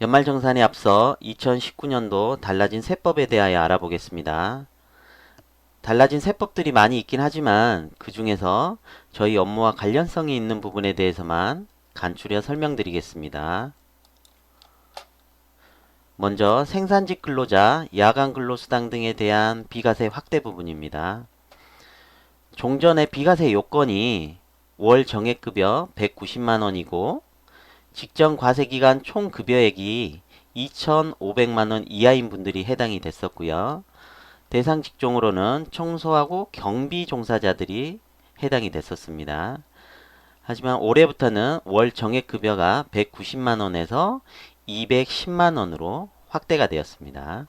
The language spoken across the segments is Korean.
연말정산에 앞서 2019년도 달라진 세법에 대하여 알아보겠습니다. 달라진 세법들이 많이 있긴 하지만 그 중에서 저희 업무와 관련성이 있는 부분에 대해서만 간추려 설명드리겠습니다. 먼저 생산직 근로자, 야간 근로수당 등에 대한 비과세 확대 부분입니다. 종전의 비과세 요건이 월 정액급여 190만원이고 직전 과세기간 총 급여액이 2,500만원 이하인 분들이 해당이 됐었고요. 대상 직종으로는 청소하고 경비 종사자들이 해당이 됐었습니다. 하지만 올해부터는 월 정액급여가 190만원에서 210만원으로 확대가 되었습니다.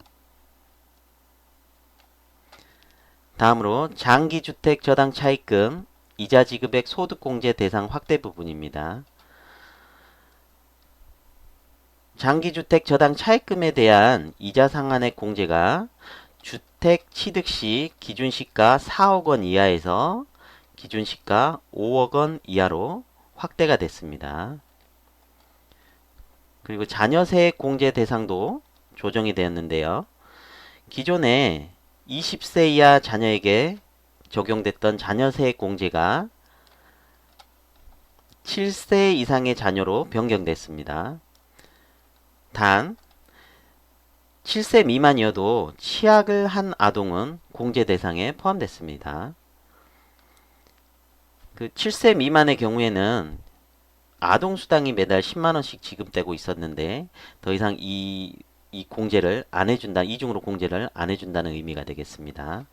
다음으로 장기주택 저당 차입금, 이자 지급액 소득공제 대상 확대 부분입니다. 장기주택 저당 차입금에 대한 이자 상한액 공제가 주택 취득 시 기준시가 4억원 이하에서 기준시가 5억원 이하로 확대가 됐습니다. 그리고 자녀세액 공제 대상도 조정이 되었는데요. 기존에 20세 이하 자녀에게 적용됐던 자녀세액 공제가 7세 이상의 자녀로 변경됐습니다. 단 7세 미만이어도 치약을 한 아동은 공제 대상에 포함됐습니다. 그 7세 미만의 경우에는 아동수당이 매달 10만원씩 지급되고 있었는데 더 이상 이 공제를 안 해준다, 이중으로 공제를 안 해준다는 의미가 되겠습니다.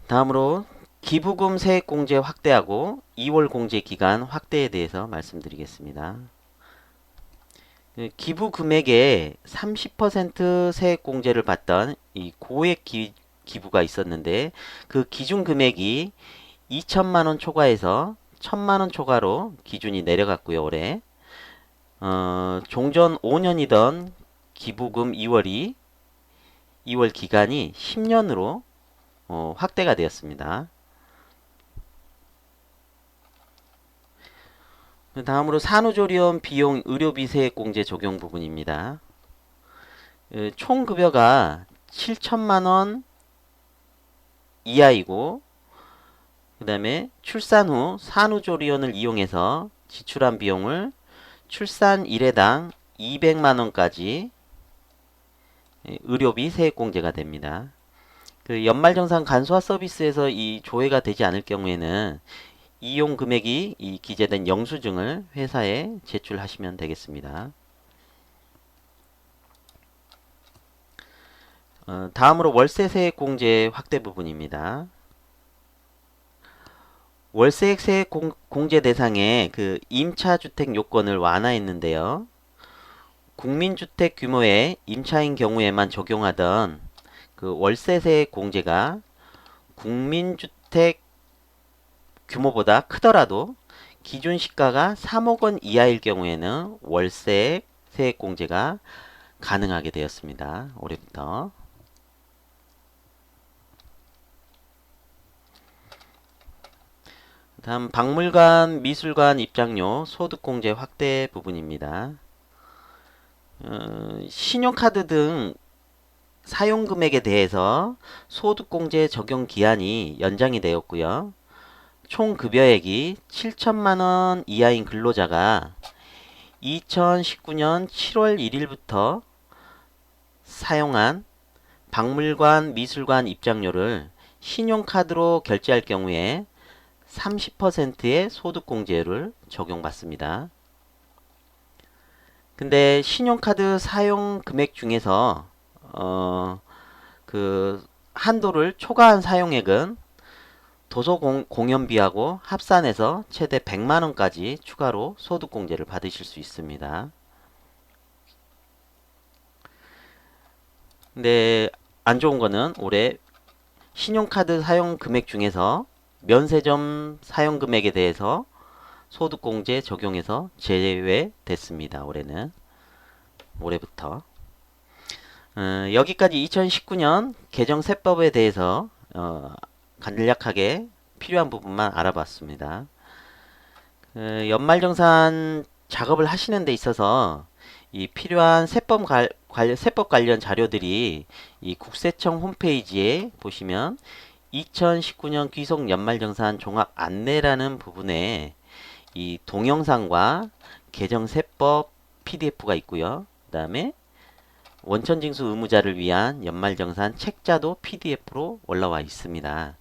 다음으로 기부금 세액공제 확대하고 2월 공제 기간 확대에 대해서 말씀드리겠습니다. 기부 금액의 30% 세액 공제를 받던 이 고액 기부가 있었는데 그 기준 금액이 2천만원 초과해서 1천만원 초과로 기준이 내려갔고요. 올해 종전 5년이던 기부금 2월 기간이 10년으로 확대가 되었습니다. 다음으로 산후조리원 비용 의료비 세액 공제 적용 부분입니다. 총 급여가 7천만원 이하이고 그 다음에 출산 후 산후조리원을 이용해서 지출한 비용을 출산 1회당 200만원까지 의료비 세액 공제가 됩니다. 그 연말정산 간소화 서비스에서 이 조회가 되지 않을 경우에는 이용 금액이 이 기재된 영수증을 회사에 제출하시면 되겠습니다. 다음으로 월세세액 공제 확대 부분입니다. 월세액 세액 공제 대상에 그 임차주택 요건을 완화했는데요. 국민주택 규모의 임차인 경우에만 적용하던 그 월세세액 공제가 국민주택 규모보다 크더라도 기준 시가가 3억원 이하일 경우에는 월세 세액 공제가 가능하게 되었습니다. 올해부터. 다음 박물관, 미술관 입장료 소득 공제 확대 부분입니다. 신용카드 등 사용금액에 대해서 소득공제 적용 기한이 연장이 되었고요. 총 급여액이 7천만원 이하인 근로자가 2019년 7월 1일부터 사용한 박물관, 미술관 입장료를 신용카드로 결제할 경우에 30%의 소득공제를 적용받습니다. 근데 신용카드 사용 금액 중에서 그 한도를 초과한 사용액은 도서공연비하고 합산해서 최대 100만원까지 추가로 소득공제를 받으실 수 있습니다. 근데 안 좋은 거는 올해 신용카드 사용 금액 중에서 면세점 사용 금액에 대해서 소득공제 적용해서 제외됐습니다. 올해부터. 여기까지 2019년 개정세법에 대해서 간략하게 필요한 부분만 알아봤습니다. 연말정산 작업을 하시는 데 있어서 이 필요한 세법 관련 자료들이 이 국세청 홈페이지에 보시면 2019년 귀속 연말정산 종합 안내라는 부분에 이 동영상과 개정세법 PDF가 있고요. 그 다음에 원천징수 의무자를 위한 연말정산 책자도 PDF로 올라와 있습니다.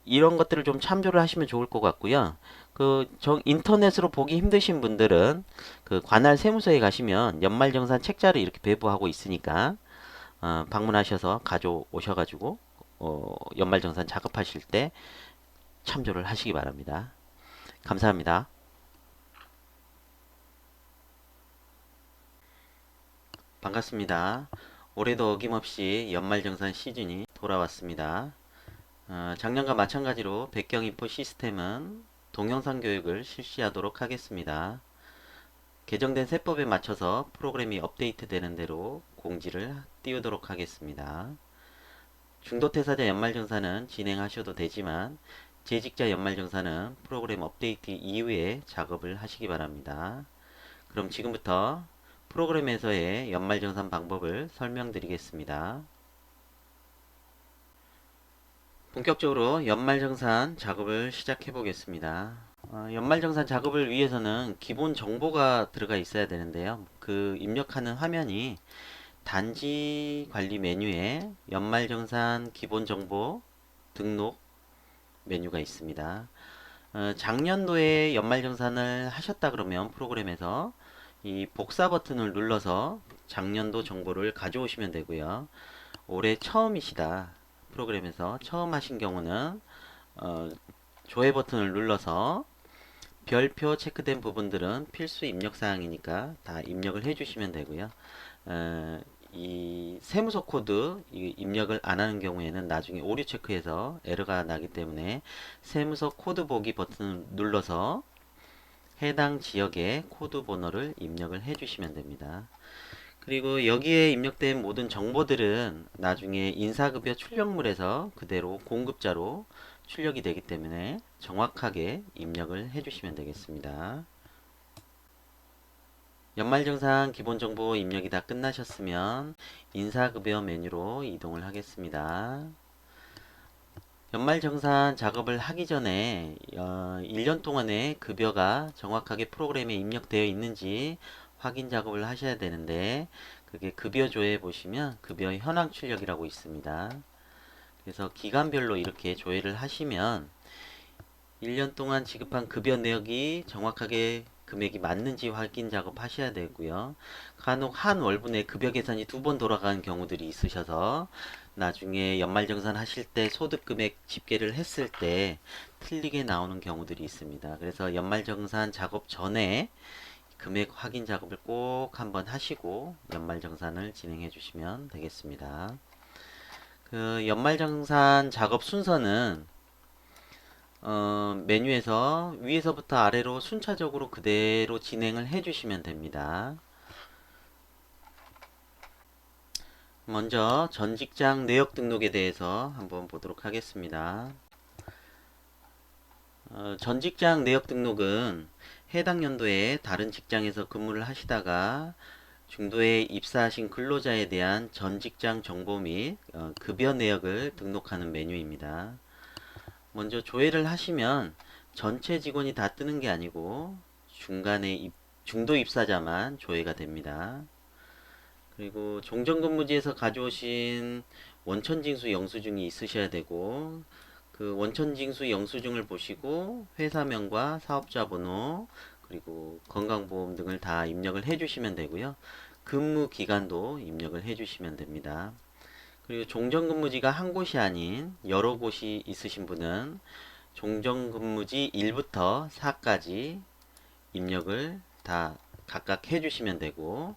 이런 것들을 좀 참조를 하시면 좋을 것 같고요. 인터넷으로 보기 힘드신 분들은 그 관할 세무서에 가시면 연말정산 책자를 이렇게 배부하고 있으니까 방문하셔서 가져오셔가지고 연말정산 작업하실 때 참조를 하시기 바랍니다. 감사합니다. 반갑습니다. 올해도 어김없이 연말정산 시즌이 돌아왔습니다. 작년과 마찬가지로 백경인포 시스템은 동영상 교육을 실시하도록 하겠습니다. 개정된 세법에 맞춰서 프로그램이 업데이트되는 대로 공지를 띄우도록 하겠습니다. 중도퇴사자 연말정산은 진행하셔도 되지만 재직자 연말정산은 프로그램 업데이트 이후에 작업을 하시기 바랍니다. 그럼 지금부터 프로그램에서의 연말정산 방법을 설명드리겠습니다. 본격적으로 연말정산 작업을 시작해 보겠습니다. 연말정산 작업을 위해서는 기본 정보가 들어가 있어야 되는데요. 그 입력하는 화면이 단지 관리 메뉴에 연말정산 기본정보 등록 메뉴가 있습니다. 작년도에 연말정산을 하셨다 그러면 프로그램에서 이 복사 버튼을 눌러서 작년도 정보를 가져오시면 되고요. 올해 처음이시다. 프로그램에서 처음 하신 경우는 조회 버튼을 눌러서 별표 체크된 부분들은 필수 입력 사항이니까 다 입력을 해주시면 되고요. 이 세무서 코드 입력을 안 하는 경우에는 나중에 오류 체크해서 에러가 나기 때문에 세무서 코드 보기 버튼을 눌러서 해당 지역의 코드 번호를 입력을 해주시면 됩니다. 그리고 여기에 입력된 모든 정보들은 나중에 인사급여 출력물에서 그대로 공급자로 출력이 되기 때문에 정확하게 입력을 해주시면 되겠습니다. 연말정산 기본정보 입력이 다 끝나셨으면 인사급여 메뉴로 이동을 하겠습니다. 연말정산 작업을 하기 전에 1년 동안의 급여가 정확하게 프로그램에 입력되어 있는지 확인 작업을 하셔야 되는데 그게 급여조에 보시면 급여 현황 출력이라고 있습니다. 그래서 기간별로 이렇게 조회를 하시면 1년 동안 지급한 급여 내역이 정확하게 금액이 맞는지 확인 작업 하셔야 되고요. 간혹 한 월분에 급여 계산이 2번 돌아가는 경우들이 있으셔서 나중에 연말정산 하실 때 소득금액 집계를 했을 때 틀리게 나오는 경우들이 있습니다. 그래서 연말정산 작업 전에 금액 확인 작업을 꼭 한번 하시고 연말정산을 진행해 주시면 되겠습니다. 그 연말정산 작업 순서는 메뉴에서 위에서부터 아래로 순차적으로 그대로 진행을 해 주시면 됩니다. 먼저 전 직장 내역 등록에 대해서 한번 보도록 하겠습니다. 전 직장 내역 등록은 해당 연도에 다른 직장에서 근무를 하시다가 중도에 입사하신 근로자에 대한 전 직장 정보 및 급여 내역을 등록하는 메뉴입니다. 먼저 조회를 하시면 전체 직원이 다 뜨는 게 아니고 중간에 중도 입사자만 조회가 됩니다. 그리고 종전근무지에서 가져오신 원천징수 영수증이 있으셔야 되고 그 원천징수 영수증을 보시고 회사명과 사업자 번호 그리고 건강보험 등을 다 입력을 해주시면 되고요. 근무 기간도 입력을 해주시면 됩니다. 그리고 종전근무지가 한 곳이 아닌 여러 곳이 있으신 분은 종전근무지 1부터 4까지 입력을 다 각각 해주시면 되고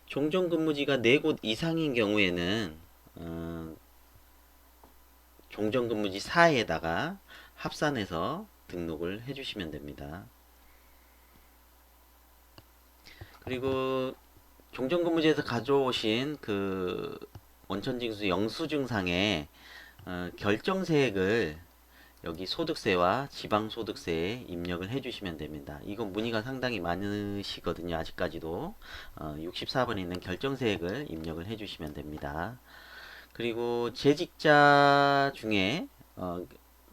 종전근무지가 4곳 이상인 경우에는 종전근무지 4에다가 합산해서 등록을 해주시면 됩니다. 그리고 종전근무지에서 가져오신 그 원천징수 영수증상에 결정세액을 여기 소득세와 지방소득세에 입력을 해주시면 됩니다. 이건 문의가 상당히 많으시거든요. 아직까지도 64번에 있는 결정세액을 입력을 해주시면 됩니다. 그리고 재직자 중에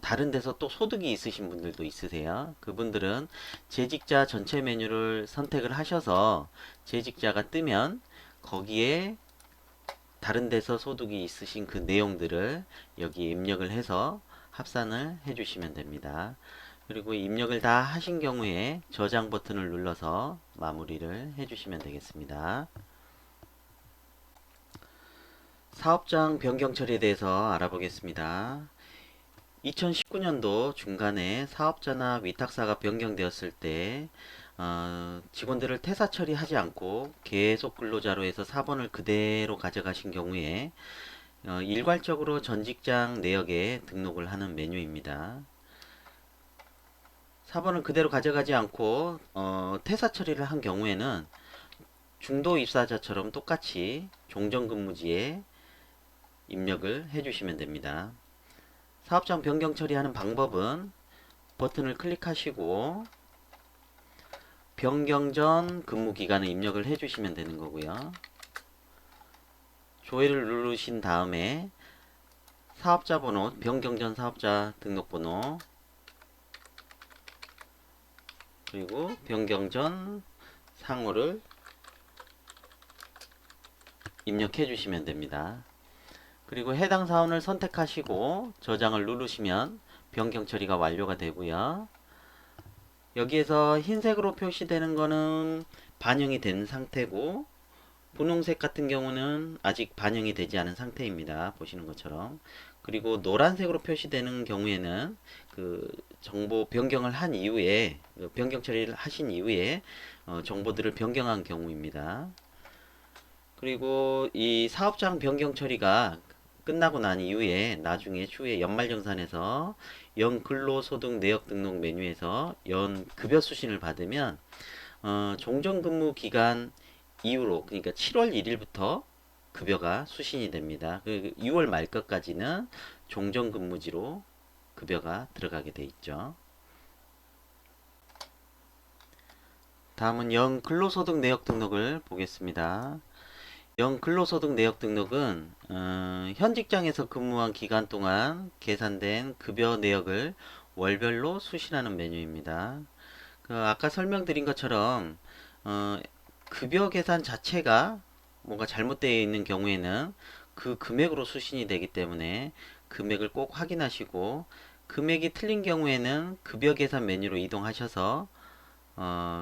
다른 데서 또 소득이 있으신 분들도 있으세요. 그분들은 재직자 전체 메뉴를 선택을 하셔서 재직자가 뜨면 거기에 다른 데서 소득이 있으신 그 내용들을 여기에 입력을 해서 합산을 해주시면 됩니다. 그리고 입력을 다 하신 경우에 저장 버튼을 눌러서 마무리를 해주시면 되겠습니다. 사업장 변경 처리에 대해서 알아보겠습니다. 2019년도 중간에 사업자나 위탁사가 변경되었을 때 직원들을 퇴사 처리하지 않고 계속 근로자로 해서 4번을 그대로 가져가신 경우에 일괄적으로 전 직장 내역에 등록을 하는 메뉴입니다. 4번을 그대로 가져가지 않고 퇴사 처리를 한 경우에는 중도 입사자처럼 똑같이 종전근무지에 입력을 해주시면 됩니다. 사업장 변경 처리하는 방법은 버튼을 클릭하시고 변경 전 근무 기간을 입력을 해주시면 되는 거고요. 조회를 누르신 다음에 사업자 번호, 변경 전 사업자 등록번호, 그리고 변경 전 상호를 입력해 주시면 됩니다. 그리고 해당 사원을 선택하시고 저장을 누르시면 변경 처리가 완료가 되고요. 여기에서 흰색으로 표시되는 거는 반영이 된 상태고 분홍색 같은 경우는 아직 반영이 되지 않은 상태입니다. 보시는 것처럼. 그리고 노란색으로 표시되는 경우에는 그 정보 변경을 한 이후에 변경 처리를 하신 이후에 정보들을 변경한 경우입니다. 그리고 이 사업장 변경 처리가 끝나고 난 이후에 나중에 추후에 연말정산에서 연근로소득 내역 등록 메뉴에서 연급여 수신을 받으면 종전근무 기간 이후로 그러니까 7월 1일부터 급여가 수신이 됩니다. 6월 말 것까지는 종전근무지로 급여가 들어가게 돼 있죠. 다음은 연근로소득 내역 등록을 보겠습니다. 연근로소득 내역 등록은 현 직장에서 근무한 기간 동안 계산된 급여 내역을 월별로 수신하는 메뉴입니다. 아까 설명드린 것처럼 급여 계산 자체가 뭔가 잘못되어 있는 경우에는 그 금액으로 수신이 되기 때문에 금액을 꼭 확인하시고 금액이 틀린 경우에는 급여 계산 메뉴로 이동하셔서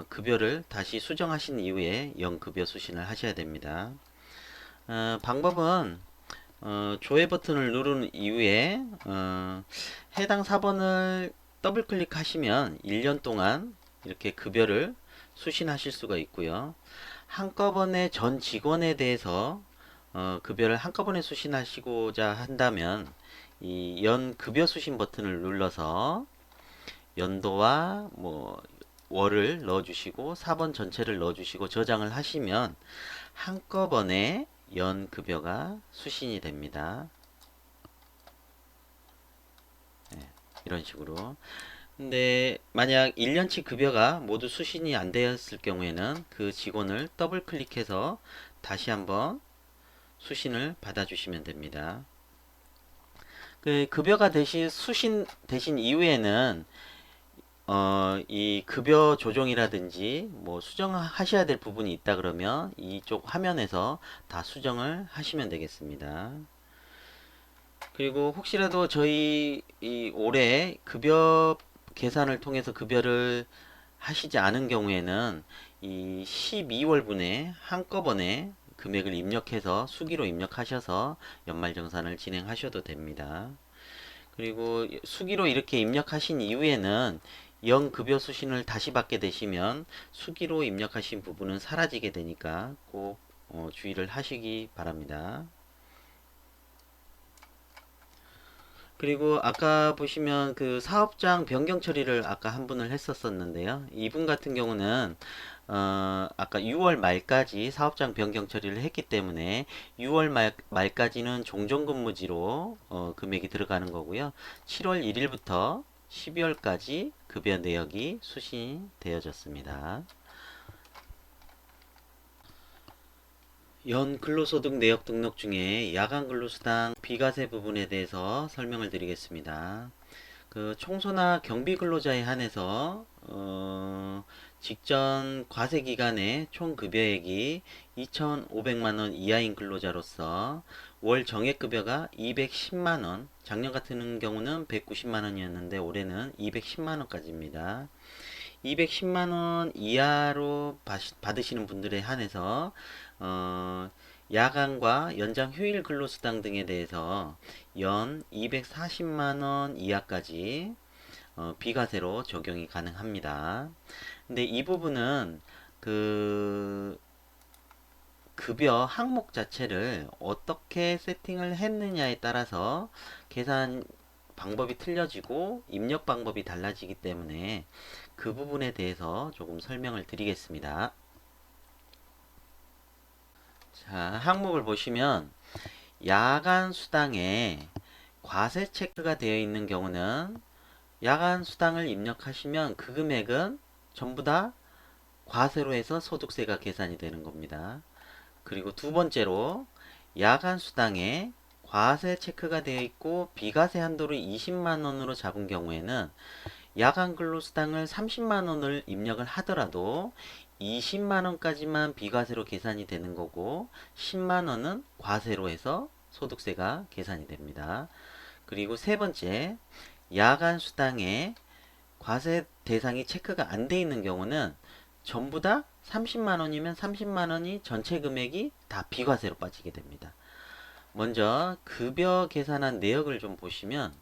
급여를 다시 수정하신 이후에 연급여 수신을 하셔야 됩니다. 방법은 조회 버튼을 누른 이후에 해당 사본을 더블 클릭하시면 1년 동안 이렇게 급여를 수신하실 수가 있고요. 한꺼번에 전 직원에 대해서 급여를 한꺼번에 수신하시고자 한다면 이 연급여 수신 버튼을 눌러서 연도와 뭐 월을 넣어주시고 4번 전체를 넣어주시고 저장을 하시면 한꺼번에 연급여가 수신이 됩니다. 네, 이런 식으로. 근데 만약 1년치 급여가 모두 수신이 안 되었을 경우에는 그 직원을 더블 클릭해서 다시 한번 수신을 받아주시면 됩니다. 그 급여가 대신 수신 되신 이후에는 이 급여 조정이라든지 뭐 수정하셔야 될 부분이 있다 그러면 이쪽 화면에서 다 수정을 하시면 되겠습니다. 그리고 혹시라도 저희 올해 급여 계산을 통해서 급여를 하시지 않은 경우에는 이 12월분에 한꺼번에 금액을 입력해서 수기로 입력하셔서 연말정산을 진행하셔도 됩니다. 그리고 수기로 이렇게 입력하신 이후에는 연급여 수신을 다시 받게 되시면 수기로 입력하신 부분은 사라지게 되니까 꼭 주의를 하시기 바랍니다. 그리고 아까 보시면 그 사업장 변경 처리를 아까 한 분을 했었었는데요. 이분 같은 경우는 아까 6월 말까지 사업장 변경 처리를 했기 때문에 6월 말까지는 종전근무지로 금액이 들어가는 거고요. 7월 1일부터 12월까지 급여 내역이 수신되어졌습니다. 연 근로소득 내역 등록 중에 야간 근로수당 비과세 부분에 대해서 설명을 드리겠습니다. 그 청소나 경비 근로자에 한해서 직전 과세 기간에 총 급여액이 2,500만 원 이하인 근로자로서 월 정액 급여가 210만 원, 작년 같은 경우는 190만 원이었는데 올해는 210만 원까지입니다. 210만 원 이하로 받으시는 분들에 한해서 야간과 연장 휴일 근로수당 등에 대해서 연 240만 원 이하까지 비과세로 적용이 가능합니다. 근데 이 부분은 그 급여 항목 자체를 어떻게 세팅을 했느냐에 따라서 계산 방법이 틀려지고 입력 방법이 달라지기 때문에 그 부분에 대해서 조금 설명을 드리겠습니다. 자, 항목을 보시면 야간 수당에 과세 체크가 되어 있는 경우는 야간 수당을 입력하시면 그 금액은 전부 다 과세로 해서 소득세가 계산이 되는 겁니다. 그리고 두 번째로 야간 수당에 과세 체크가 되어 있고 비과세 한도를 20만 원으로 잡은 경우에는 야간 근로수당을 30만 원을 입력을 하더라도 20만 원까지만 비과세로 계산이 되는 거고 10만 원은 과세로 해서 소득세가 계산이 됩니다. 그리고 세 번째, 야간 수당에 과세 대상이 체크가 안 돼 있는 경우는 전부 다 30만 원이면 30만 원이 전체 금액이 다 비과세로 빠지게 됩니다. 먼저 급여 계산한 내역을 좀 보시면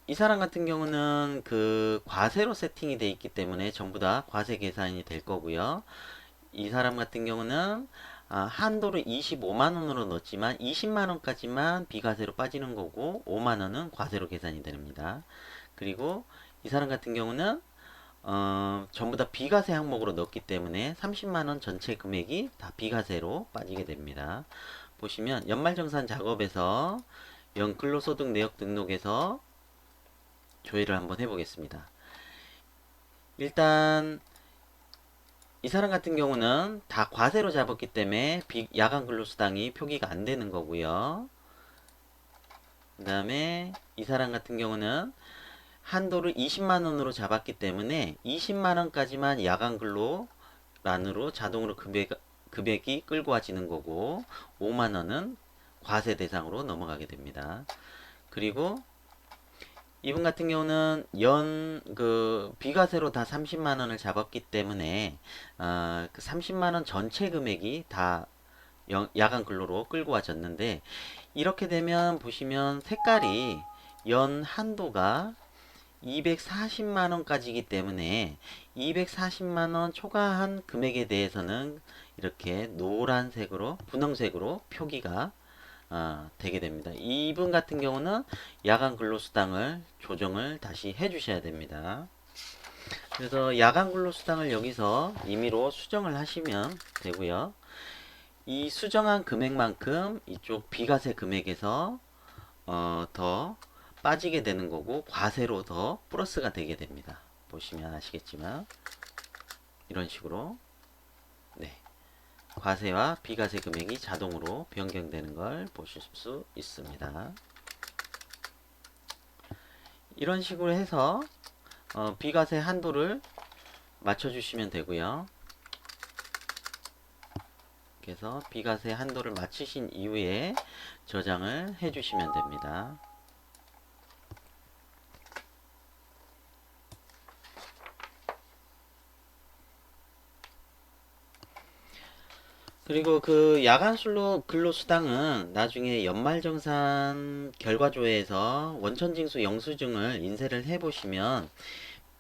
이 사람 같은 경우는 그 과세로 세팅이 되어 있기 때문에 전부 다 과세 계산이 될 거고요. 이 사람 같은 경우는 한도를 25만 원으로 넣었지만 20만 원까지만 비과세로 빠지는 거고 5만 원은 과세로 계산이 됩니다. 그리고 이 사람 같은 경우는 전부 다 비과세 항목으로 넣었기 때문에 30만 원 전체 금액이 다 비과세로 빠지게 됩니다. 보시면 연말정산 작업에서 연근로소득 내역 등록에서 조회를 한번 해보겠습니다. 일단 이 사람 같은 경우는 다 과세로 잡았기 때문에 야간 근로수당이 표기가 안 되는 거고요. 그 다음에 이 사람 같은 경우는 한도를 20만 원으로 잡았기 때문에 20만 원까지만 야간 근로란으로 자동으로 금액이 끌고 와지는 거고 5만 원은 과세 대상으로 넘어가게 됩니다. 그리고 이분 같은 경우는 그 비과세로 다 30만 원을 잡았기 때문에 그 30만 원 전체 금액이 다 야간 근로로 끌고 와졌는데 이렇게 되면 보시면 색깔이 연 한도가 240만 원까지이기 때문에 240만 원 초과한 금액에 대해서는 이렇게 노란색으로 분홍색으로 표기가 되게 됩니다. 이분 같은 경우는 야간 근로수당을 조정을 다시 해주셔야 됩니다. 그래서 야간 근로수당을 여기서 임의로 수정을 하시면 되고요. 이 수정한 금액만큼 이쪽 비과세 금액에서 더 빠지게 되는 거고 과세로 더 플러스가 되게 됩니다. 보시면 아시겠지만 이런 식으로 네. 과세와 비과세 금액이 자동으로 변경되는 걸 보실 수 있습니다. 이런 식으로 해서 비과세 한도를 맞춰주시면 되고요. 그래서 비과세 한도를 맞추신 이후에 저장을 해주시면 됩니다. 그리고 그 야간 근로수당은 나중에 연말정산 결과조회에서 원천징수 영수증을 인쇄를 해보시면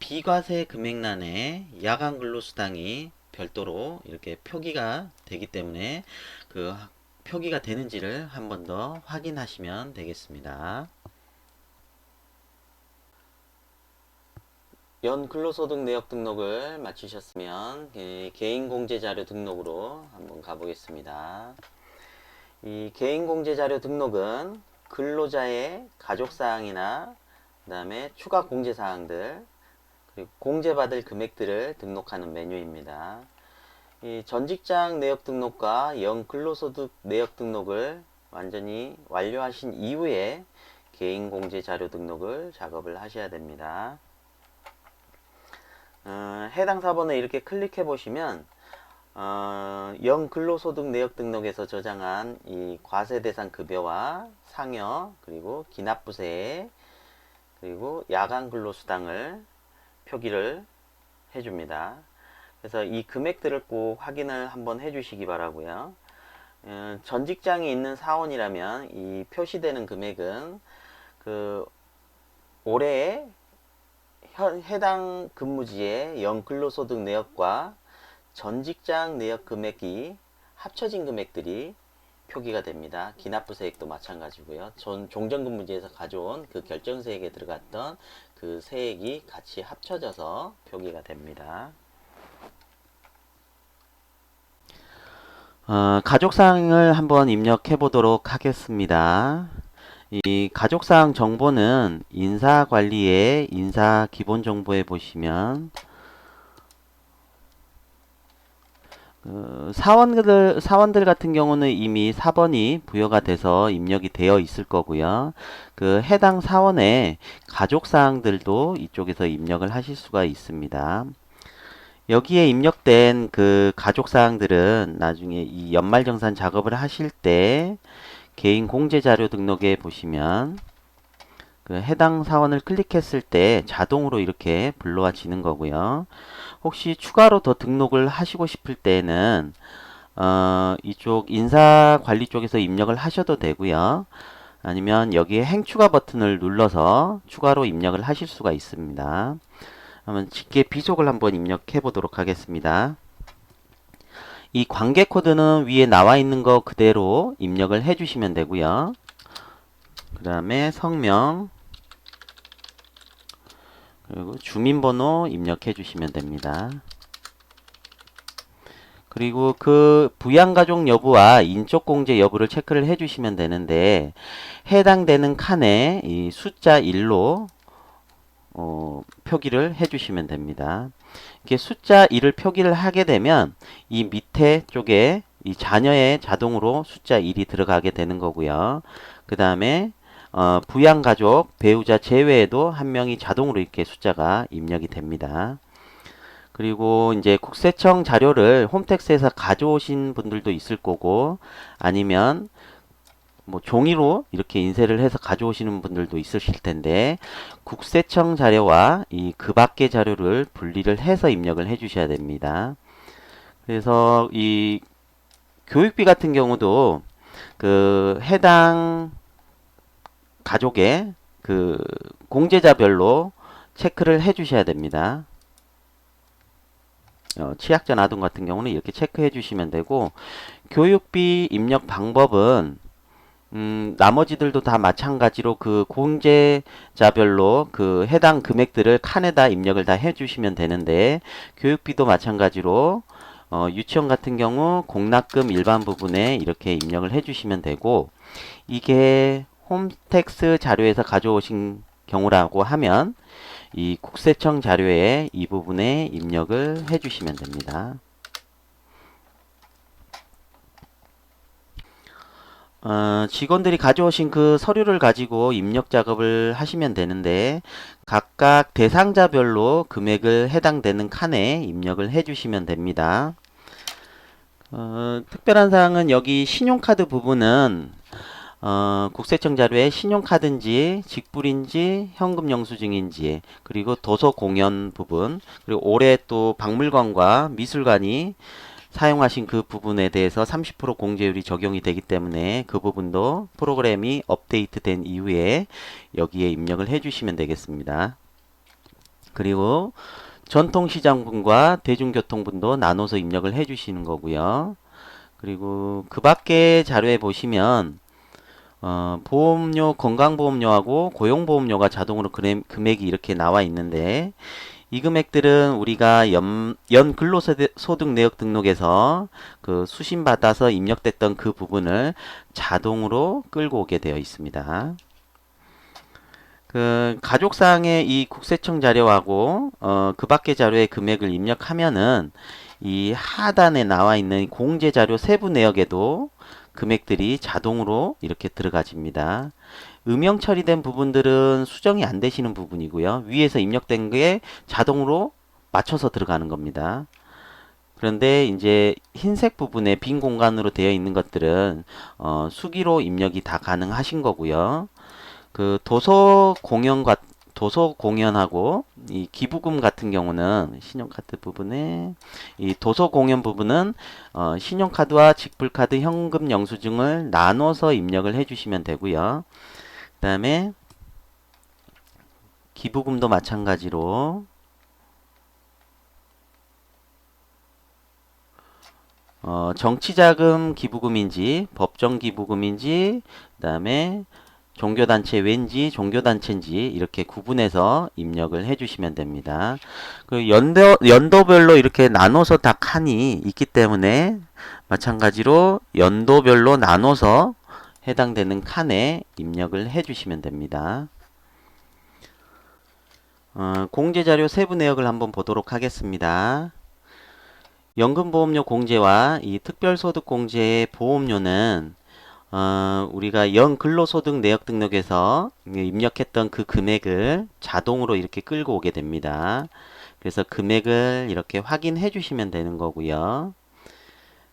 비과세 금액란에 야간 근로수당이 별도로 이렇게 표기가 되기 때문에 그 표기가 되는지를 한 번 더 확인하시면 되겠습니다. 연 근로소득 내역 등록을 마치셨으면 개인공제자료 등록으로 한번 가보겠습니다. 이 개인공제자료 등록은 근로자의 가족사항이나 그 다음에 추가 공제사항들 그리고 공제받을 금액들을 등록하는 메뉴입니다. 이 전직장 내역 등록과 연 근로소득 내역 등록을 완전히 완료하신 이후에 개인공제자료 등록을 작업을 하셔야 됩니다. 해당 사본에 이렇게 클릭해 보시면 연 근로소득 내역 등록에서 저장한 이 과세 대상 급여와 상여 그리고 기납부세 그리고 야간 근로수당을 표기를 해줍니다. 그래서 이 금액들을 꼭 확인을 한번 해주시기 바라고요. 전 직장이 있는 사원이라면 이 표시되는 금액은 그 올해 해당 근무지의 연 근로소득 내역과 전 직장 내역 금액이 합쳐진 금액들이 표기가 됩니다. 기납부세액도 마찬가지고요. 종전근무지에서 가져온 그 결정세액에 들어갔던 그 세액이 같이 합쳐져서 표기가 됩니다. 가족사항을 한번 입력해 보도록 하겠습니다. 이 가족사항 정보는 인사관리의 인사기본정보에 보시면 사원들 같은 경우는 이미 4번이 부여가 돼서 입력이 되어 있을 거고요. 그 해당 사원의 가족사항들도 이쪽에서 입력을 하실 수가 있습니다. 여기에 입력된 그 가족사항들은 나중에 이 연말정산 작업을 하실 때 개인 공제자료 등록에 보시면 그 해당 사원을 클릭했을 때 자동으로 이렇게 불러와지는 거고요. 혹시 추가로 더 등록을 하시고 싶을 때는 이쪽 인사관리 쪽에서 입력을 하셔도 되고요. 아니면 여기에 행추가 버튼을 눌러서 추가로 입력을 하실 수가 있습니다. 한번 직계 비속을 한번 입력해 보도록 하겠습니다. 이 관계 코드는 위에 나와 있는 거 그대로 입력을 해 주시면 되고요. 그 다음에 성명 그리고 주민번호 입력해 주시면 됩니다. 그리고 그 부양가족 여부와 인적공제 여부를 체크를 해 주시면 되는데 해당되는 칸에 이 숫자 1로 표기를 해 주시면 됩니다. 이렇게 숫자 1을 표기를 하게 되면 이 밑에 쪽에 이 자녀에 자동으로 숫자 1이 들어가게 되는 거고요. 그 다음에 부양가족, 배우자 제외에도 한 명이 자동으로 이렇게 숫자가 입력이 됩니다. 그리고 이제 국세청 자료를 홈택스에서 가져오신 분들도 있을 거고 아니면 뭐 종이로 이렇게 인쇄를 해서 가져오시는 분들도 있으실 텐데 국세청 자료와 이 그 밖의 자료를 분리를 해서 입력을 해 주셔야 됩니다. 그래서 이 교육비 같은 경우도 그 해당 가족의 그 공제자별로 체크를 해 주셔야 됩니다. 취약전 아동 같은 경우는 이렇게 체크해 주시면 되고 교육비 입력 방법은 나머지들도 다 마찬가지로 그 공제자별로 그 해당 금액들을 칸에다 입력을 다 해주시면 되는데 교육비도 마찬가지로 유치원 같은 경우 공납금 일반 부분에 이렇게 입력을 해주시면 되고 이게 홈택스 자료에서 가져오신 경우라고 하면 이 국세청 자료에 이 부분에 입력을 해주시면 됩니다. 직원들이 가져오신 그 서류를 가지고 입력 작업을 하시면 되는데 각각 대상자별로 금액을 해당되는 칸에 입력을 해주시면 됩니다. 특별한 사항은 여기 신용카드 부분은 국세청 자료에 신용카드인지 직불인지 현금 영수증인지 그리고 도서 공연 부분 그리고 올해 또 박물관과 미술관이 사용하신 그 부분에 대해서 30% 공제율이 적용이 되기 때문에 그 부분도 프로그램이 업데이트 된 이후에 여기에 입력을 해주시면 되겠습니다. 그리고 전통시장분과 대중교통분도 나눠서 입력을 해 주시는 거고요. 그리고 그 밖에 자료에 보시면 보험료, 건강보험료하고 고용보험료가 자동으로 금액이 이렇게 나와 있는데, 이 금액들은 우리가 연 근로소득 내역 등록에서 그 수신받아서 입력됐던 그 부분을 자동으로 끌고 오게 되어 있습니다. 그 가족사항의 이 국세청 자료하고 그 밖의 자료의 금액을 입력하면은 이 하단에 나와 있는 공제 자료 세부 내역에도 금액들이 자동으로 이렇게 들어가집니다. 음영 처리된 부분들은 수정이 안 되시는 부분이고요. 위에서 입력된 게 자동으로 맞춰서 들어가는 겁니다. 그런데 이제 흰색 부분에 빈 공간으로 되어 있는 것들은 수기로 입력이 다 가능하신 거고요. 그 도서 공연하고 이 기부금 같은 경우는 신용카드 부분에 이 도서 공연 부분은 신용카드와 직불카드 현금 영수증을 나눠서 입력을 해주시면 되고요. 그다음에 기부금도 마찬가지로 정치자금 기부금인지 법정 기부금인지 그다음에 종교단체 왠지 종교단체인지 이렇게 구분해서 입력을 해주시면 됩니다. 그 연도별로 이렇게 나눠서 다 칸이 있기 때문에 마찬가지로 연도별로 나눠서 해당되는 칸에 입력을 해주시면 됩니다. 공제자료 세부 내역을 한번 보도록 하겠습니다. 연금보험료 공제와 이 특별소득 공제의 보험료는 우리가 연근로소득 내역 등록에서 입력했던 그 금액을 자동으로 이렇게 끌고 오게 됩니다. 그래서 금액을 이렇게 확인해 주시면 되는 거고요.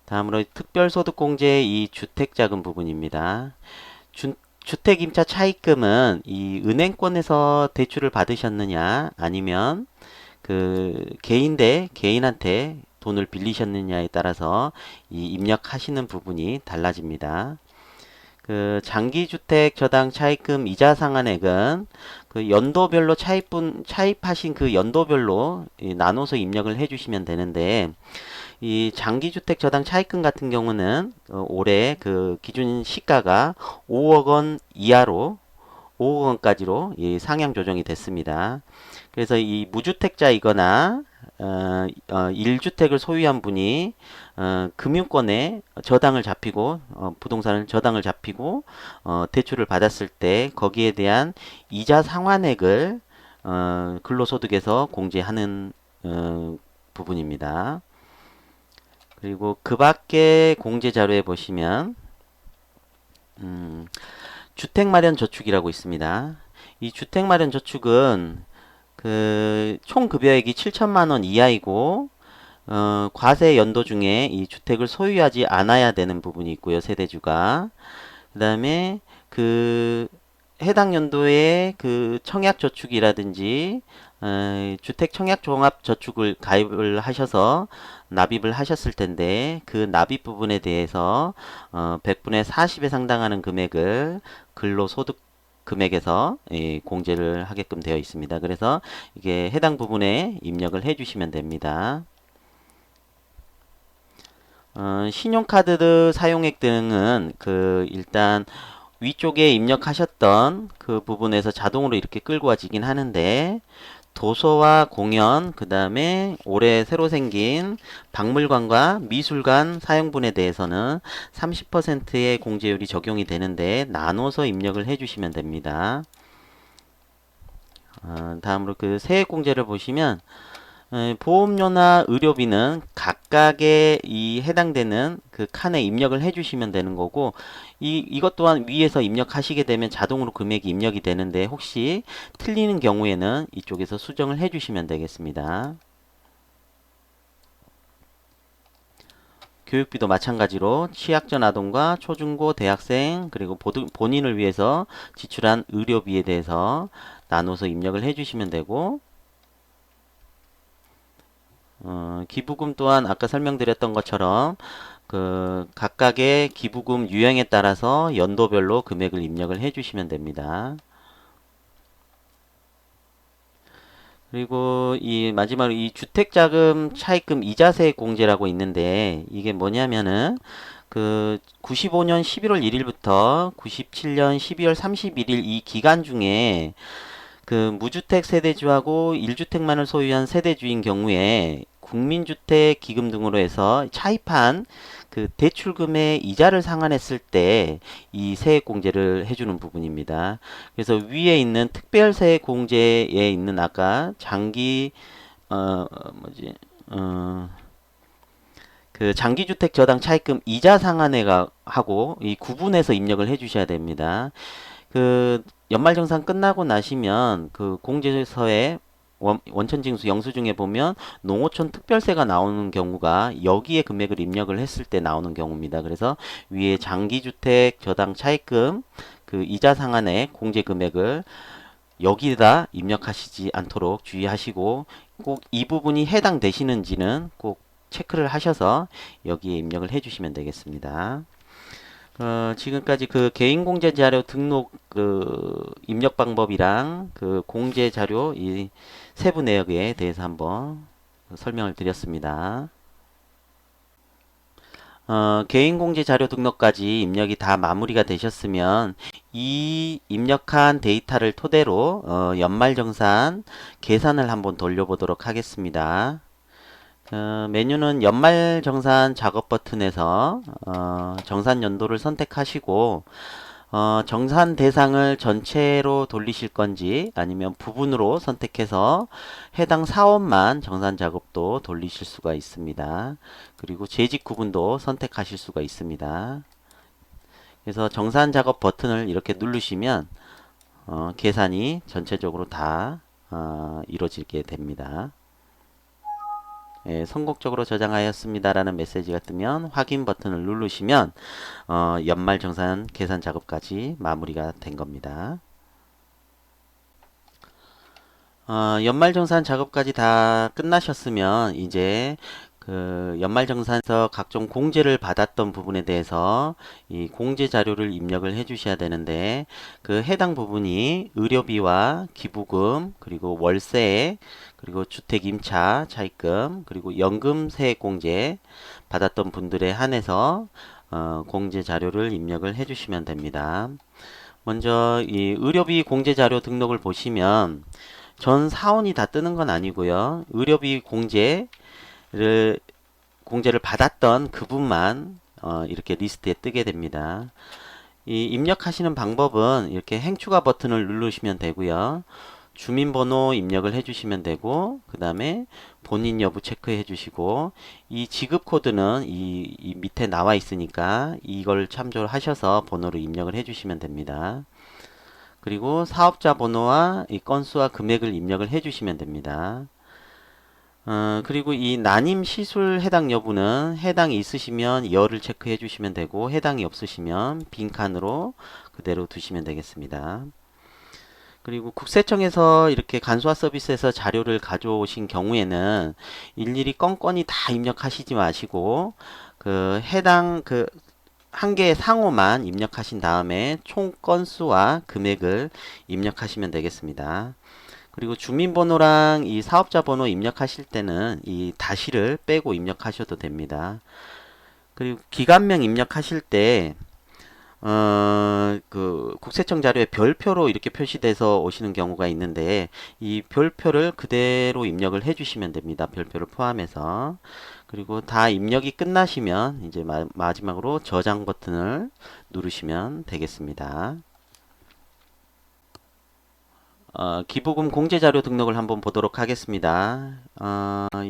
다음으로 특별소득공제의 이 주택자금 부분입니다. 주택임차 차입금은 이 은행권에서 대출을 받으셨느냐 아니면 그 개인 대 개인한테 돈을 빌리셨느냐에 따라서 이 입력하시는 부분이 달라집니다. 그 장기주택 저당 차입금 이자 상환액은 그 연도별로 차입하신 그 연도별로 나눠서 입력을 해주시면 되는데, 이 장기주택 저당 차입금 같은 경우는 올해 그 기준 시가가 5억 원 이하로 5억 원까지로 상향 조정이 됐습니다. 그래서 이 무주택자이거나 1주택을 소유한 분이 금융권에 저당을 잡히고 부동산을 저당을 잡히고 대출을 받았을 때 거기에 대한 이자 상환액을 근로소득에서 공제하는 부분입니다. 그리고 그 밖에 공제 자료에 보시면 주택마련저축이라고 있습니다. 이 주택마련저축은 그 총 급여액이 7천만 원 이하이고 과세 연도 중에 이 주택을 소유하지 않아야 되는 부분이 있고요. 세대주가. 그다음에 그 해당 연도에 그 청약저축이라든지 주택 청약 종합 저축을 가입을 하셔서 납입을 하셨을 텐데, 그 납입 부분에 대해서 100분의 40에 상당하는 금액을 근로소득 금액에서 공제를 하게끔 되어 있습니다. 그래서 이게 해당 부분에 입력을 해주시면 됩니다. 신용카드 사용액 등은 그 일단 위쪽에 입력하셨던 그 부분에서 자동으로 이렇게 끌고 와지긴 하는데, 도서와 공연, 그 다음에 올해 새로 생긴 박물관과 미술관 사용분에 대해서는 30%의 공제율이 적용이 되는데 나눠서 입력을 해주시면 됩니다. 다음으로 그 세액공제를 보시면 보험료나 의료비는 각각의 이 해당되는 그 칸에 입력을 해주시면 되는 거고, 이것 또한 위에서 입력하시게 되면 자동으로 금액이 입력이 되는데, 혹시 틀리는 경우에는 이쪽에서 수정을 해주시면 되겠습니다. 교육비도 마찬가지로 취약전 아동과 초중고 대학생 그리고 본인을 위해서 지출한 의료비에 대해서 나눠서 입력을 해주시면 되고, 기부금 또한 아까 설명드렸던 것처럼 그 각각의 기부금 유형에 따라서 연도별로 금액을 입력을 해주시면 됩니다. 그리고 이 마지막으로 이 주택자금 차입금 이자세 공제라고 있는데 이게 뭐냐면은 그 95년 11월 1일부터 97년 12월 31일 이 기간 중에 그 무주택 세대주하고 1주택만을 소유한 세대주인 경우에 국민주택 기금 등으로 해서 차입한 그 대출금의 이자를 상환했을 때 이 세액공제를 해주는 부분입니다. 그래서 위에 있는 특별세액공제에 있는 아까 장기 뭐지 어, 그 장기주택 저당 차입금 이자 상환회가 하고 이 구분해서 입력을 해주셔야 됩니다. 그 연말정산 끝나고 나시면 그 공제서에 원천징수 영수증에 보면 농어촌 특별세가 나오는 경우가 여기에 금액을 입력을 했을 때 나오는 경우입니다. 그래서 위에 장기주택 저당 차입금 그 이자 상환의 공제 금액을 여기다 입력하시지 않도록 주의하시고 꼭 이 부분이 해당되시는지는 꼭 체크를 하셔서 여기에 입력을 해주시면 되겠습니다. 지금까지 그 개인공제 자료 등록 그 입력 방법이랑 그 공제 자료 이 세부 내역에 대해서 한번 설명을 드렸습니다. 개인공제 자료 등록까지 입력이 다 마무리가 되셨으면 이 입력한 데이터를 토대로 연말정산 계산을 한번 돌려보도록 하겠습니다. 메뉴는 연말정산 작업 버튼에서 정산 연도를 선택하시고 정산 대상을 전체로 돌리실 건지 아니면 부분으로 선택해서 해당 사업만 정산 작업도 돌리실 수가 있습니다. 그리고 재직 구분도 선택하실 수가 있습니다. 그래서 정산 작업 버튼을 이렇게 누르시면 계산이 전체적으로 다 이루어지게 됩니다. 예, 성공적으로 저장하였습니다라는 메시지가 뜨면 확인 버튼을 누르시면 연말정산 계산 작업까지 마무리가 된 겁니다. 연말정산 작업까지 다 끝나셨으면 이제 그 연말정산에서 각종 공제를 받았던 부분에 대해서 이 공제 자료를 입력을 해 주셔야 되는데 그 해당 부분이 의료비와 기부금 그리고 월세 그리고 주택 임차 차입금 그리고 연금 세액 공제 받았던 분들에 한해서 공제 자료를 입력을 해 주시면 됩니다. 먼저 이 의료비 공제 자료 등록을 보시면 전 사원이 다 뜨는 건 아니고요. 의료비 공제를 받았던 그분만 이렇게 리스트에 뜨게 됩니다. 이 입력하시는 방법은 이렇게 행추가 버튼을 누르시면 되고요. 주민번호 입력을 해주시면 되고 그 다음에 본인 여부 체크해 주시고 이 지급 코드는 이 밑에 나와 있으니까 이걸 참조하셔서 번호를 입력을 해주시면 됩니다. 그리고 사업자 번호와 이 건수와 금액을 입력을 해주시면 됩니다. 그리고 이 난임 시술 해당 여부는 해당이 있으시면 열을 체크해 주시면 되고 해당이 없으시면 빈칸으로 그대로 두시면 되겠습니다. 그리고 국세청에서 이렇게 간소화 서비스에서 자료를 가져오신 경우에는 일일이 건건이 다 입력하시지 마시고 그 해당 그 한 개의 상호만 입력하신 다음에 총 건수와 금액을 입력하시면 되겠습니다. 그리고 주민번호랑 이 사업자 번호 입력하실 때는 이 다시를 빼고 입력하셔도 됩니다. 그리고 기관명 입력하실 때 그 국세청 자료에 별표로 이렇게 표시돼서 오시는 경우가 있는데 이 별표를 그대로 입력을 해주시면 됩니다. 별표를 포함해서. 그리고 다 입력이 끝나시면 이제 마지막으로 저장 버튼을 누르시면 되겠습니다. 기부금 공제자료 등록을 한번 보도록 하겠습니다.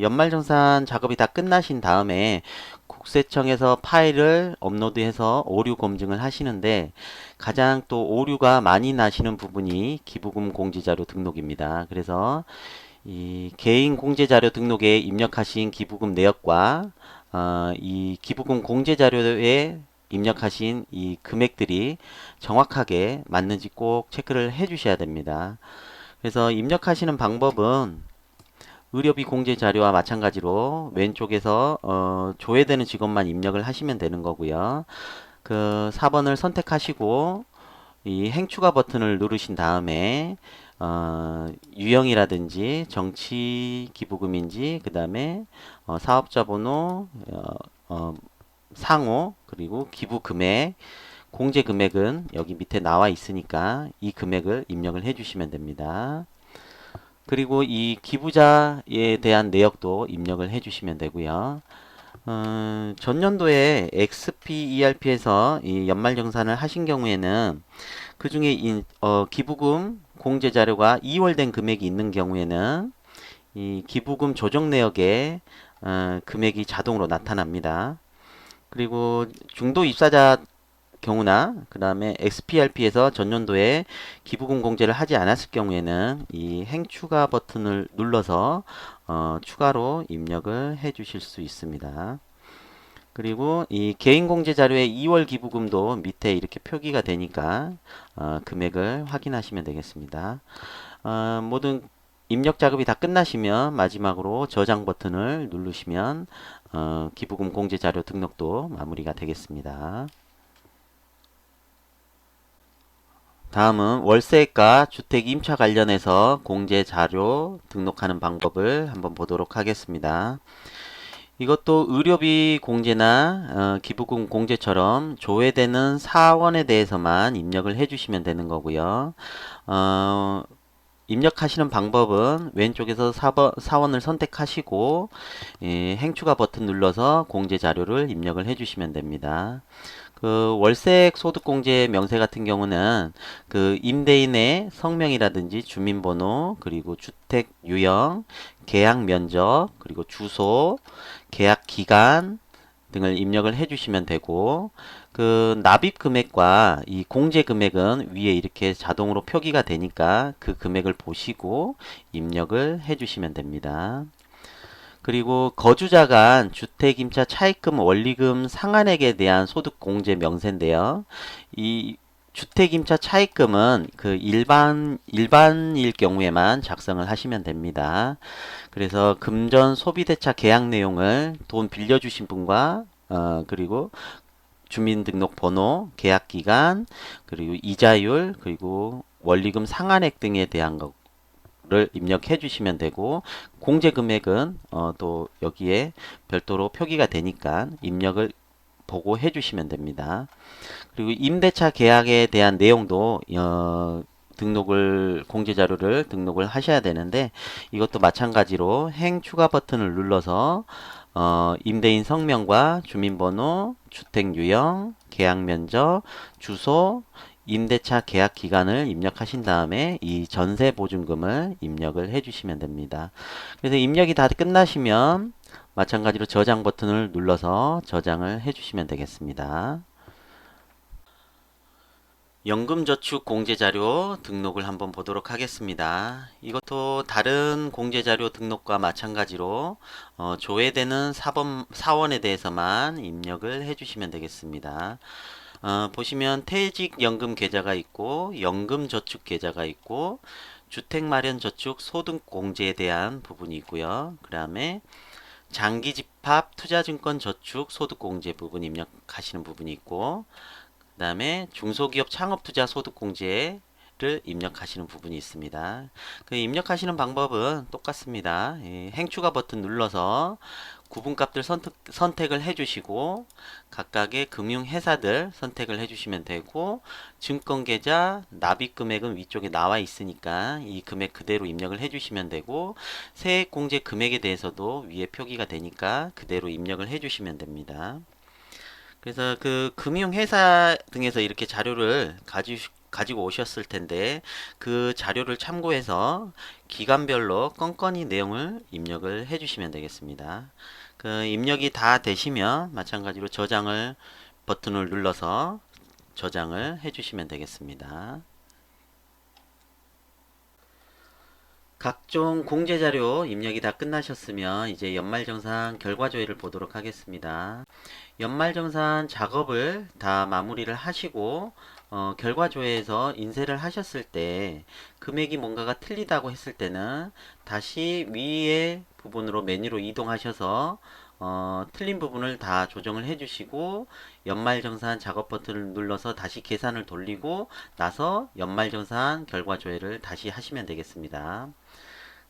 연말정산 작업이 다 끝나신 다음에 국세청에서 파일을 업로드해서 오류 검증을 하시는데 가장 또 오류가 많이 나시는 부분이 기부금 공제자료 등록입니다. 그래서 이 개인 공제자료 등록에 입력하신 기부금 내역과 이 기부금 공제자료에 입력하신 이 금액들이 정확하게 맞는지 꼭 체크를 해 주셔야 됩니다. 그래서 입력하시는 방법은 의료비 공제 자료와 마찬가지로 왼쪽에서 조회되는 직업만 입력을 하시면 되는 거고요. 그 4번을 선택하시고 이 행추가 버튼을 누르신 다음에 유형이라든지 정치 기부금인지 그 다음에 사업자 번호 상호 그리고 기부 금액 공제 금액은 여기 밑에 나와 있으니까 이 금액을 입력을 해 주시면 됩니다. 그리고 이 기부자에 대한 내역도 입력을 해 주시면 되고요. 전년도에 XPERP에서 이 연말정산을 하신 경우에는 그 중에 기부금 공제 자료가 2월 된 금액이 있는 경우에는 이 기부금 조정 내역에 금액이 자동으로 나타납니다. 그리고 중도 입사자 경우나 그 다음에 XPRP에서 전년도에 기부금 공제를 하지 않았을 경우에는 이 행추가 버튼을 눌러서 추가로 입력을 해 주실 수 있습니다. 그리고 이 개인공제 자료의 2월 기부금도 밑에 이렇게 표기가 되니까 금액을 확인하시면 되겠습니다. 모든 입력 작업이 다 끝나시면 마지막으로 저장 버튼을 누르시면 기부금 공제 자료 등록도 마무리가 되겠습니다. 다음은 월세가 주택 임차 관련해서 공제 자료 등록하는 방법을 한번 보도록 하겠습니다. 이것도 의료비 공제나 기부금 공제처럼 조회되는 사원에 대해서만 입력을 해주시면 되는 거고요. 입력하시는 방법은 왼쪽에서 사원을 선택하시고 행추가 버튼 눌러서 공제 자료를 입력을 해주시면 됩니다. 그 월세 소득공제 명세 같은 경우는 그 임대인의 성명이라든지 주민번호 그리고 주택 유형, 계약 면적 그리고 주소, 계약 기간 등을 입력을 해주시면 되고 그 납입 금액과 이 공제 금액은 위에 이렇게 자동으로 표기가 되니까 그 금액을 보시고 입력을 해주시면 됩니다. 그리고 거주자 간 주택임차 차입금 원리금 상한액에 대한 소득공제 명세인데요. 이 주택임차 차입금은 그 일반일 경우에만 작성을 하시면 됩니다. 그래서 금전 소비대차 계약 내용을 돈 빌려주신 분과 그리고 주민등록번호, 계약기간, 그리고 이자율, 그리고 원리금 상한액 등에 대한 를 입력해 주시면 되고 공제 금액은 또 여기에 별도로 표기가 되니까 입력을 보고 해 주시면 됩니다. 그리고 임대차 계약에 대한 내용도 등록을 공제 자료를 등록을 하셔야 되는데 이것도 마찬가지로 행 추가 버튼을 눌러서 임대인 성명과 주민번호, 주택 유형, 계약 면적, 주소, 임대차 계약 기간을 입력하신 다음에 이 전세 보증금을 입력을 해주시면 됩니다. 그래서 입력이 다 끝나시면 마찬가지로 저장 버튼을 눌러서 저장을 해주시면 되겠습니다. 연금저축 공제자료 등록을 한번 보도록 하겠습니다. 이것도 다른 공제자료 등록과 마찬가지로 조회되는 사원에 대해서만 입력을 해주시면 되겠습니다. 보시면 퇴직연금 계좌가 있고 연금저축 계좌가 있고 주택마련저축 소득공제에 대한 부분이 있고요. 그 다음에 장기집합 투자증권 저축 소득공제 부분 입력하시는 부분이 있고 그 다음에 중소기업 창업투자 소득공제를 입력하시는 부분이 있습니다. 그 입력하시는 방법은 똑같습니다. 행추가 버튼 눌러서 구분값들 선택을 해주시고 각각의 금융회사들 선택을 해주시면 되고 증권계좌 납입금액은 위쪽에 나와 있으니까 이 금액 그대로 입력을 해주시면 되고 세액공제 금액에 대해서도 위에 표기가 되니까 그대로 입력을 해주시면 됩니다. 그래서 그 금융회사 등에서 이렇게 자료를 가지고 오셨을 텐데 그 자료를 참고해서 기간별로 건건히 내용을 입력을 해주시면 되겠습니다. 그 입력이 다 되시면 마찬가지로 저장을 버튼을 눌러서 저장을 해주시면 되겠습니다. 각종 공제자료 입력이 다 끝나셨으면 이제 연말정산 결과조회를 보도록 하겠습니다. 연말정산 작업을 다 마무리를 하시고 결과조회에서 인쇄를 하셨을 때 금액이 뭔가가 틀리다고 했을 때는 다시 위에 부분으로 메뉴로 이동하셔서 틀린 부분을 다 조정을 해주시고 연말정산 작업 버튼을 눌러서 다시 계산을 돌리고 나서 연말정산 결과 조회를 다시 하시면 되겠습니다.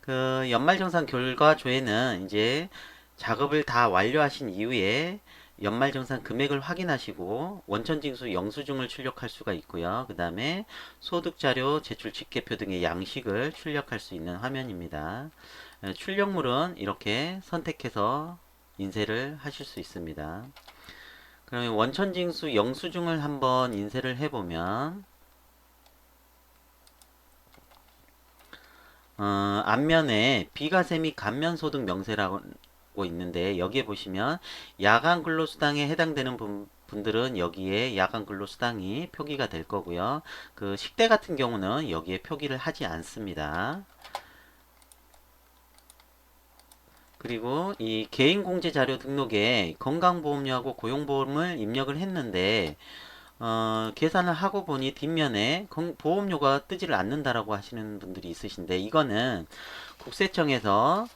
그 연말정산 결과 조회는 이제 작업을 다 완료하신 이후에 연말정산 금액을 확인하시고 원천징수 영수증을 출력할 수가 있고요. 그 다음에 소득자료, 제출 직계표 등의 양식을 출력할 수 있는 화면입니다. 출력물은 이렇게 선택해서 인쇄를 하실 수 있습니다. 그러면 원천징수 영수증을 한번 인쇄를 해보면 앞면에 비과세 및 감면소득 명세라고 있는데 여기에 보시면 야간 근로수당에 해당되는 분들은 여기에 야간 근로수당이 표기가 될 거고요. 그 식대 같은 경우는 여기에 표기를 하지 않습니다. 그리고 이 개인공제자료 등록에 건강보험료하고 고용보험을 입력을 했는데 계산을 하고 보니 뒷면에 보험료가 뜨지를 않는다라고 하시는 분들이 있으신데 이거는 국세청에서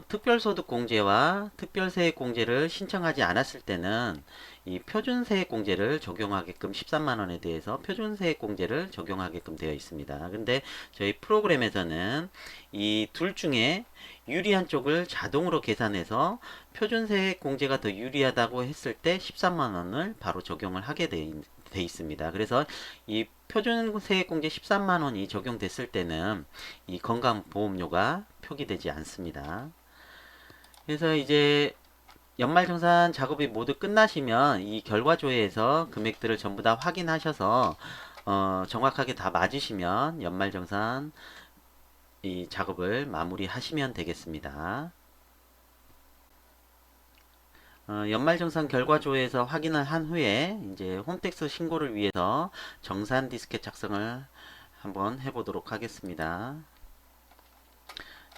특별소득공제와 특별세액공제를 신청하지 않았을 때는 이 표준세액공제를 적용하게끔 13만원에 대해서 표준세액공제를 적용하게끔 되어 있습니다. 근데 저희 프로그램에서는 이 둘 중에 유리한 쪽을 자동으로 계산해서 표준세액공제가 더 유리하다고 했을 때 13만원을 바로 적용을 하게 돼 있습니다. 그래서 이 표준세액공제 13만원이 적용됐을 때는 이 건강보험료가 표기되지 않습니다. 그래서 이제 연말정산 작업이 모두 끝나시면 이 결과조회에서 금액들을 전부 다 확인하셔서 정확하게 다 맞으시면 연말정산 이 작업을 마무리하시면 되겠습니다. 연말정산 결과조회에서 확인을 한 후에 이제 홈택스 신고를 위해서 정산 디스켓 작성을 한번 해보도록 하겠습니다.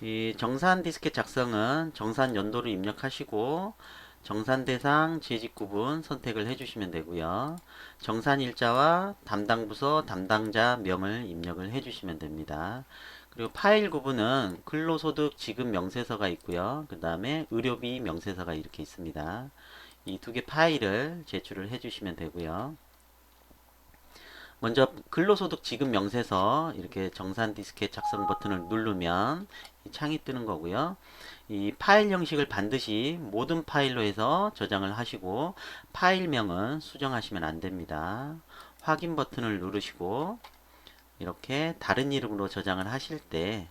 이 정산 디스켓 작성은 정산 연도를 입력하시고 정산 대상, 재직 구분 선택을 해주시면 되고요. 정산 일자와 담당 부서, 담당자 명을 입력을 해주시면 됩니다. 그리고 파일 구분은 근로소득 지급 명세서가 있고요. 그 다음에 의료비 명세서가 이렇게 있습니다. 이 두 개 파일을 제출을 해주시면 되고요. 먼저 근로소득 지급 명세서 이렇게 정산 디스켓 작성 버튼을 누르면 이 창이 뜨는 거고요. 이 파일 형식을 반드시 모든 파일로 해서 저장을 하시고 파일명은 수정하시면 안 됩니다. 확인 버튼을 누르시고 이렇게 다른 이름으로 저장을 하실 때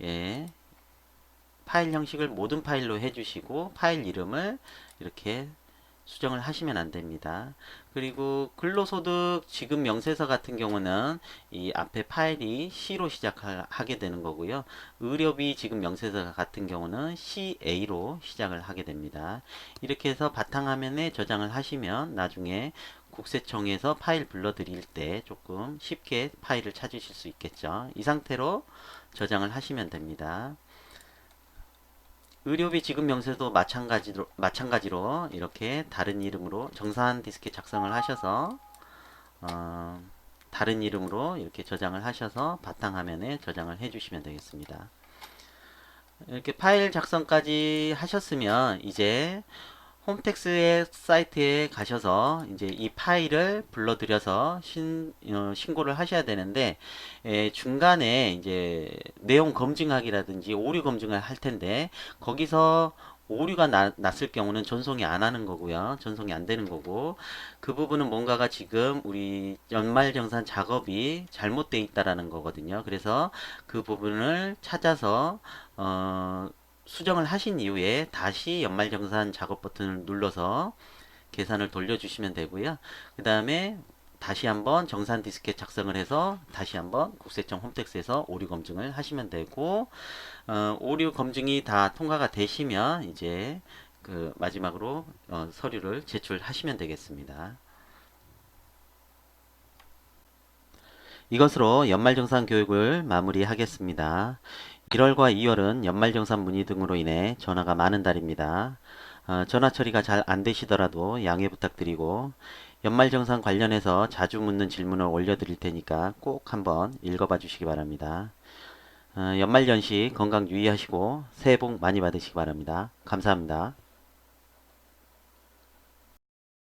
예, 파일 형식을 모든 파일로 해주시고 파일 이름을 이렇게 수정을 하시면 안 됩니다. 그리고 근로소득 지급 명세서 같은 경우는 이 앞에 파일이 C로 시작하게 되는 거고요. 의료비 지급 명세서 같은 경우는 CA로 시작을 하게 됩니다. 이렇게 해서 바탕화면에 저장을 하시면 나중에 국세청에서 파일 불러드릴 때 조금 쉽게 파일을 찾으실 수 있겠죠. 이 상태로 저장을 하시면 됩니다. 의료비 지급 명세도 마찬가지로 이렇게 다른 이름으로 정산 디스켓 작성을 하셔서 다른 이름으로 이렇게 저장을 하셔서 바탕화면에 저장을 해주시면 되겠습니다. 이렇게 파일 작성까지 하셨으면 이제 홈택스의 사이트에 가셔서 이제 이 파일을 불러들여서 신고를 하셔야 되는데 중간에 이제 내용 검증하기라든지 오류 검증을 할 텐데 거기서 오류가 났을 경우는 전송이 안 하는 거고요. 전송이 안 되는 거고 그 부분은 뭔가가 지금 우리 연말정산 작업이 잘못되어 있다라는 거거든요. 그래서 그 부분을 찾아서 수정을 하신 이후에 다시 연말정산 작업 버튼을 눌러서 계산을 돌려주시면 되고요. 그 다음에 다시 한번 정산 디스켓 작성을 해서 다시 한번 국세청 홈택스에서 오류 검증을 하시면 되고 오류 검증이 다 통과가 되시면 이제 그 마지막으로 서류를 제출하시면 되겠습니다. 이것으로 연말정산 교육을 마무리하겠습니다. 1월과 2월은 연말정산 문의 등으로 인해 전화가 많은 달입니다. 전화 처리가 잘 안되시더라도 양해 부탁드리고 연말정산 관련해서 자주 묻는 질문을 올려드릴 테니까 꼭 한번 읽어봐 주시기 바랍니다. 연말연시 건강 유의하시고 새해 복 많이 받으시기 바랍니다. 감사합니다.